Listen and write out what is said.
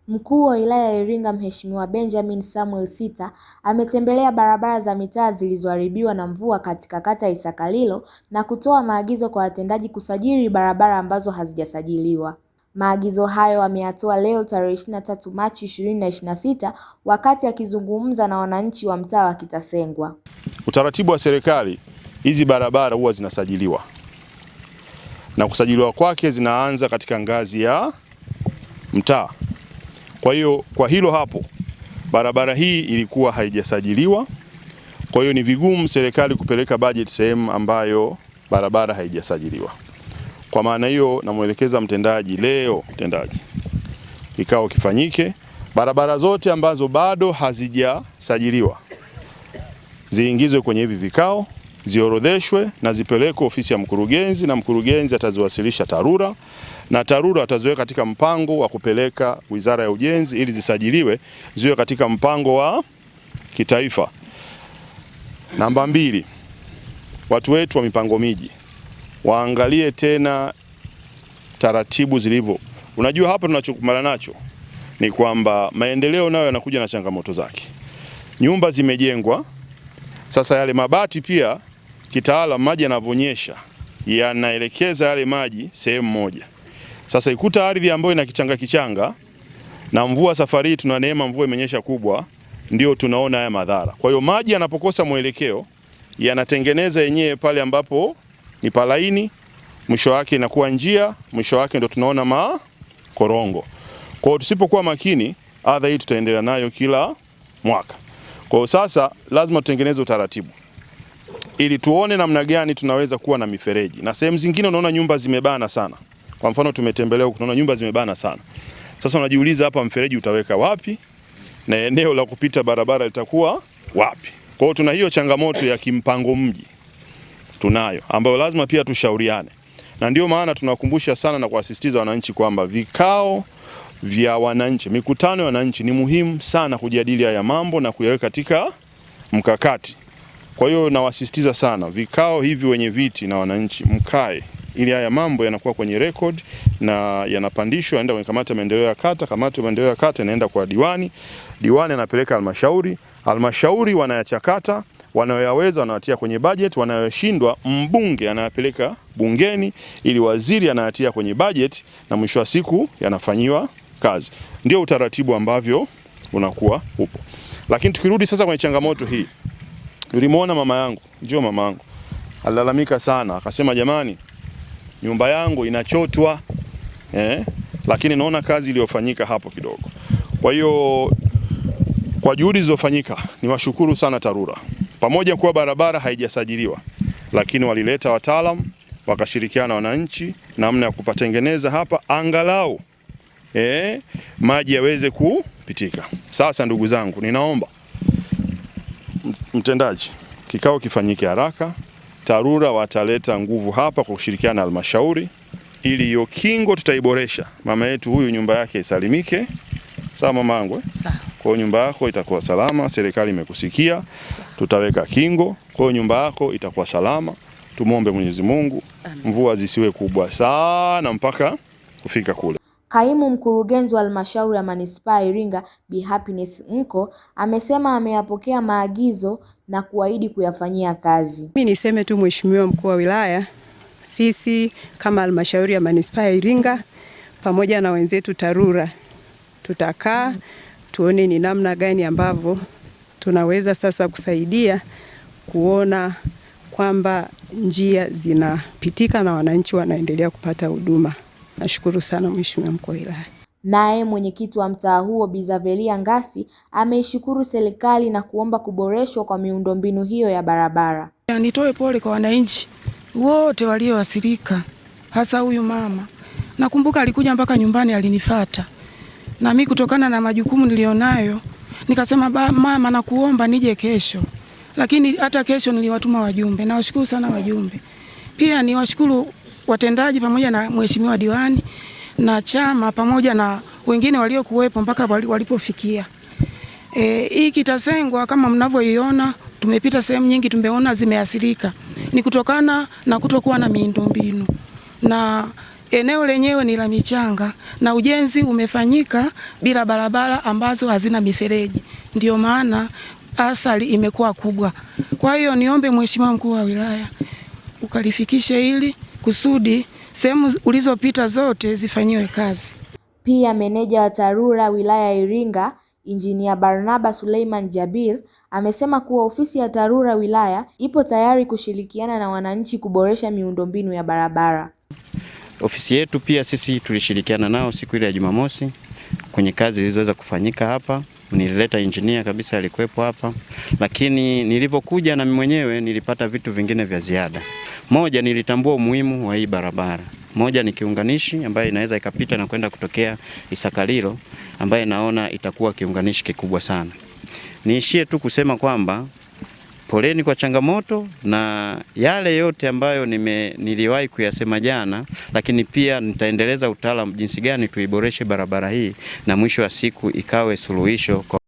Mkuu wa wilaya ya Iringa Mheshimiwa Benjamin Samuel Sita ametembelea barabara za mitaa zilizoharibiwa na mvua katika kata ya Isakalilo na kutoa maagizo kwa watendaji kusajili barabara ambazo hazijasajiliwa. Maagizo hayo ameyatoa leo tarehe 23 Machi 2026 wakati akizungumza na wananchi wa mtaa wa Kitasengwa. Utaratibu wa serikali, hizi barabara huwa zinasajiliwa. Na kusajiliwa kwake zinaanza katika ngazi ya mtaa. Kwa hiyo kwa hilo hapo barabara hii ilikuwa haijasajiliwa. Kwa hiyo ni vigumu serikali kupeleka budget sehemu ambayo barabara haijasajiliwa. Kwa maana hiyo namuelekeza mtendaji leo, kikao kifanyike, barabara zote ambazo bado hazijasajiliwa ziingizwe kwenye hivi vikao, ziorodheshwe na zipelekwe ofisi ya mkurugenzi, na mkurugenzi ataziwasilisha TARURA na TARURA ataziweka katika mpango wa kupeleka Wizara ya Ujenzi ili zisajiliwe, ziwe katika mpango wa kitaifa. Namba 2, watu wetu wa mipango miji waangalie tena taratibu zilivyo. Unajua hapa tunachokumbana nacho ni kwamba maendeleo nayo yanakuja na changamoto zake. Nyumba zimejengwa, sasa yale mabati pia kitaalamu maji yanavonyesha yanaelekeza yale maji sehemu moja. Sasa ikuta ardhi ambayo ina kichanga na mvua safari tuna neema, mvua imenyesha kubwa, ndio tunaona haya madhara. Kwa hiyo maji yanapokosa mwelekeo yanatengeneza yenyewe pale ambapo ni palaini, mwisho wake inakuwa njia, mwisho wake ndio tunaona makorongo. Kwa hiyo tusipokuwa makini, adha hii tutaendelea nayo kila mwaka. Kwa hiyo sasa lazima tutengeneze utaratibu ili tuone namna gani tunaweza kuwa na mifereji. Na sehemu zingine unaona nyumba zimebana sana. Kwa mfano tumetembelea huko tunaona nyumba zimebana sana. Sasa unajiuliza hapa mfereji utaweka wapi na eneo la kupita barabara litakuwa wapi? Kwa hiyo tuna hiyo changamoto ya kimpango mji tunayo, ambayo lazima pia tushauriane. Na ndio maana tunakumbusha sana na kuasisitiza wananchi kwamba vikao vya wananchi, mikutano ya wananchi ni muhimu sana kujadili haya mambo na kuyaweka katika mkakati. Kwa hiyo nawasisitiza sana vikao hivi wenye viti na wananchi mkae ili haya mambo yanakuwa kwenye record na yanapandishwa yaenda kwenye kamati ya maendeleo ya kata, kamati ya maendeleo ya kata inaenda kwa diwani, diwani anapeleka halmashauri, halmashauri wanayachakata, wanayoyaweza wanawatia kwenye budget, wanayoshindwa mbunge anayapeleka bungeni ili waziri anayatia kwenye budget na mwisho wa siku yanafanyiwa kazi. Ndio utaratibu ambavyo unakuwa upo. Lakini tukirudi sasa kwenye changamoto hii, nilimwona mama yangu alilalamika sana, akasema jamani, nyumba yangu inachotwa lakini naona kazi iliyofanyika hapo kidogo. Kwa hiyo kwa juhudi zilizofanyika niwashukuru sana TARURA. Pamoja kuwa barabara haijasajiliwa, lakini walileta wataalamu wakashirikiana na wananchi namna ya kupatengeneza hapa angalau maji yaweze kupitika. Sasa ndugu zangu, ninaomba mtendaji, kikao kifanyike haraka. TARURA wataleta nguvu hapa kwa kushirikiana na halmashauri ili hiyo kingo tutaiboresha. Mama yetu huyu nyumba yake isalimike. Sawa mamangu? Sawa. Kwa hiyo nyumba yako itakuwa salama, serikali imekusikia. Tutaweka kingo, kwa hiyo nyumba yako itakuwa salama. Tumuombe Mwenyezi Mungu mvua zisiwe kubwa sana mpaka kufika kule. Kaimu mkurugenzi wa halmashauri ya manispaa Iringa Bi Happiness Nko amesema ameyapokea maagizo na kuahidi kuyafanyia kazi. Mimi niseme tu Mheshimiwa mkuu wa wilaya, sisi kama halmashauri ya manispaa Iringa pamoja na wenzetu TARURA tutakaa tuone ni namna gani ambavyo tunaweza sasa kusaidia kuona kwamba njia zinapitika na wananchi wanaendelea kupata huduma. Nashukuru sana Mheshimiwa mkuu wa wilaya. Naye mwenyekiti wa mtaa huo Bi Zavelia Ngasi ameishukuru serikali na kuomba kuboreshwa kwa miundombinu hiyo ya barabara. Nitoe pole kwa wananchi wote walioathirika, hasa huyu mama. Nakumbuka alikuja mpaka nyumbani alinifuata. Na mimi kutokana na majukumu nilionayo nikasema mama nakuomba nije kesho. Lakini hata kesho niliwatuma wajumbe. Nawashukuru sana wajumbe. Pia niwashukuru watendaji pamoja na mheshimiwa diwani na chama pamoja na wengine waliokuwepo mpaka walipofikia. Hii Kitasengwa kama mnavyoiona, tumepita sehemu nyingi tumeona zimeathirika. Ni kutokana na kutokuwa na miundombinu. Na eneo lenyewe ni la michanga na ujenzi umefanyika bila barabara ambazo hazina mifereji, ndio maana athari imekuwa kubwa. Kwa hiyo niombe Mheshimiwa Mkuu wa Wilaya ukalifikishe hili kusudi sehemu ulizopita zote zifanyiwe kazi. Pia meneja wa TARURA wilaya ya Iringa Injinia Barnaba Suleiman Jabir amesema kuwa ofisi ya TARURA wilaya ipo tayari kushirikiana na wananchi kuboresha miundombinu ya barabara. Ofisi yetu pia sisi tulishirikiana nao siku ile ya Jumamosi kwenye kazi zilizoweza kufanyika hapa. Nilileta engineer kabisa alikuwepo hapa, lakini nilipokuja na mimi mwenyewe nilipata vitu vingine vya ziada. Moja, nilitambua umuhimu wa hii barabara. Moja ni kiunganishi ambayo inaweza ikapita na kwenda kutokea Isakalilo, ambaye naona itakuwa kiunganishi kikubwa sana. Niishie tu kusema kwamba poleni kwa changamoto na yale yote ambayo niliwahi kuyasema jana, lakini pia nitaendeleza utaalamu jinsi gani tuiboreshe barabara hii na mwisho wa siku ikawe suluhisho kwa